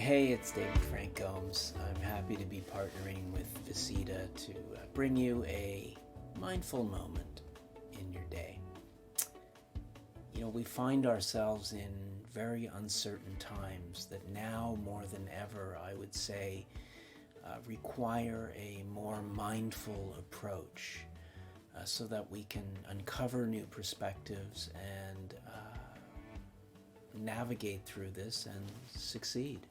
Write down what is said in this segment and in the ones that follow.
Hey, it's David Frank Gomes. I'm happy to be partnering with Visita to bring you a mindful moment in your day. You know, we find ourselves in very uncertain times that now more than ever, I would say, require a more mindful approach so that we can uncover new perspectives and navigate through this and succeed.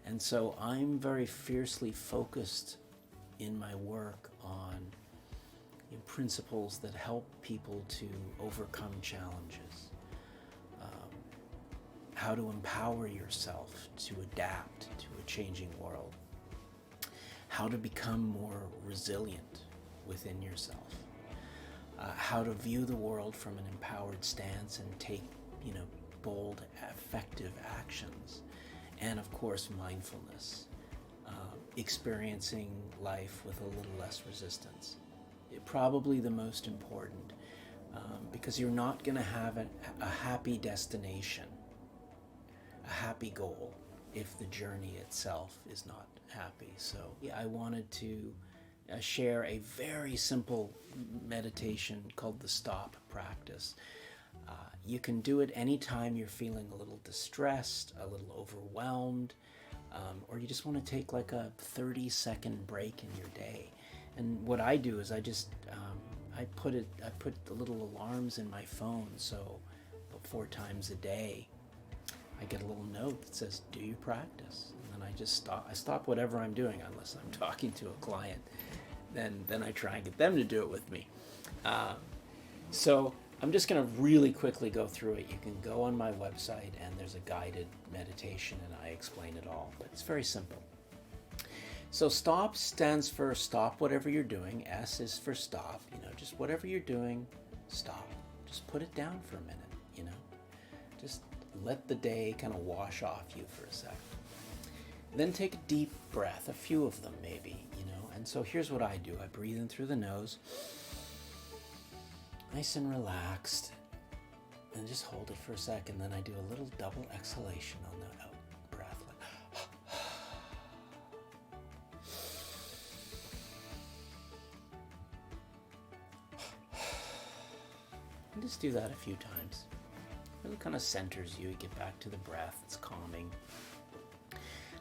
And so I'm very fiercely focused in my work on principles that help people to overcome challenges, how to empower yourself to adapt to a changing world, how to become more resilient within yourself, how to view the world from an empowered stance and take, bold, effective actions. And of course, mindfulness, experiencing life with a little less resistance. Probably the most important, because you're not going to have a happy destination, a happy goal, if the journey itself is not happy. So I wanted to share a very simple meditation called the stop practice. You can do it anytime you're feeling a little distressed, a little overwhelmed, or you just want to take like a 30-second break in your day. And what I do is I put the little alarms in my phone, so 4 times a day I get a little note that says, do your practice. And then I stop whatever I'm doing, unless I'm talking to a client. Then I try and get them to do it with me. So I'm just going to really quickly go through it. You can go on my website and there's a guided meditation and I explain it all, but it's very simple. So STOP stands for stop whatever you're doing. S is for stop, just whatever you're doing, stop. Just put it down for a minute, just let the day kind of wash off you for a second. Then take a deep breath, a few of them maybe, and so here's what I do. I breathe in through the nose, nice and relaxed, and just hold it for a second. Then I do a little double exhalation on the out breath, like and just do that a few times. Really kind of centers you. You get back to the breath. It's calming.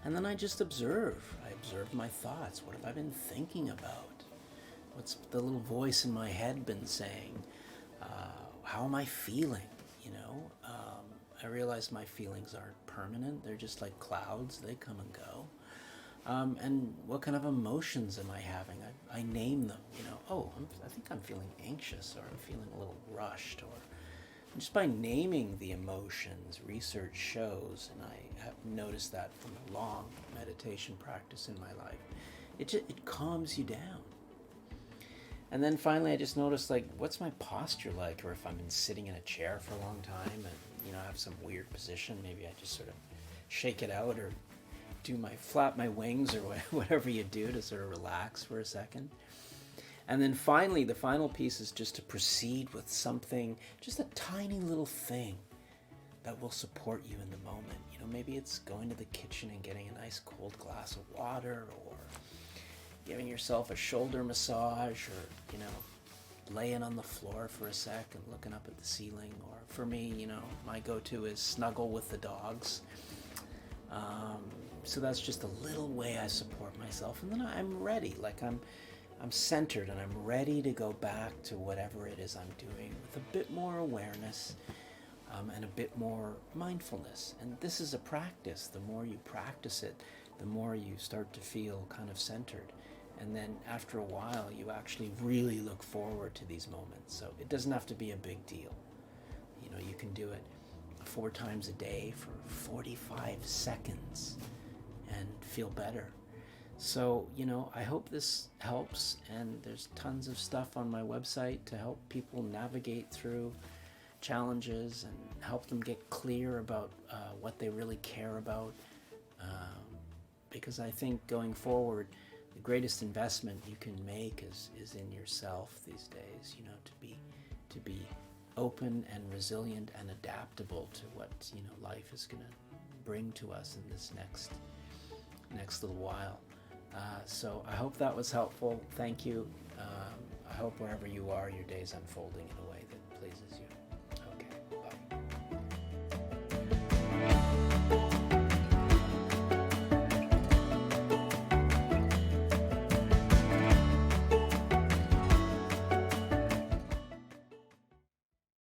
And then I just observe. I observe my thoughts. What have I been thinking about? What's the little voice in my head been saying? How am I feeling? I realize my feelings aren't permanent. They're just like clouds. They come and go. And what kind of emotions am I having? I name them. I think I'm feeling anxious, or I'm feeling a little rushed, or just by naming the emotions, research shows, and I have noticed that from a long meditation practice in my life, it calms you down. And then finally, I just noticed, what's my posture like? Or if I've been sitting in a chair for a long time and, I have some weird position, maybe I just sort of shake it out or flap my wings or whatever you do to sort of relax for a second. And then finally, the final piece is just to proceed with something, just a tiny little thing that will support you in the moment. Maybe it's going to the kitchen and getting a nice cold glass of water, or giving yourself a shoulder massage, or, laying on the floor for a sec and looking up at the ceiling. Or for me, my go-to is snuggle with the dogs. So that's just a little way I support myself. And then I'm ready, I'm centered and I'm ready to go back to whatever it is I'm doing with a bit more awareness and a bit more mindfulness. And this is a practice. The more you practice it, the more you start to feel kind of centered. And then after a while, you actually really look forward to these moments. So it doesn't have to be a big deal. You can do it 4 times a day for 45 seconds and feel better. So, I hope this helps, and there's tons of stuff on my website to help people navigate through challenges and help them get clear about what they really care about. Because I think going forward, the greatest investment you can make is in yourself these days, to be open and resilient and adaptable to what, life is going to bring to us in this next little while. So I hope that was helpful. Thank you. I hope wherever you are, your day's unfolding in a way that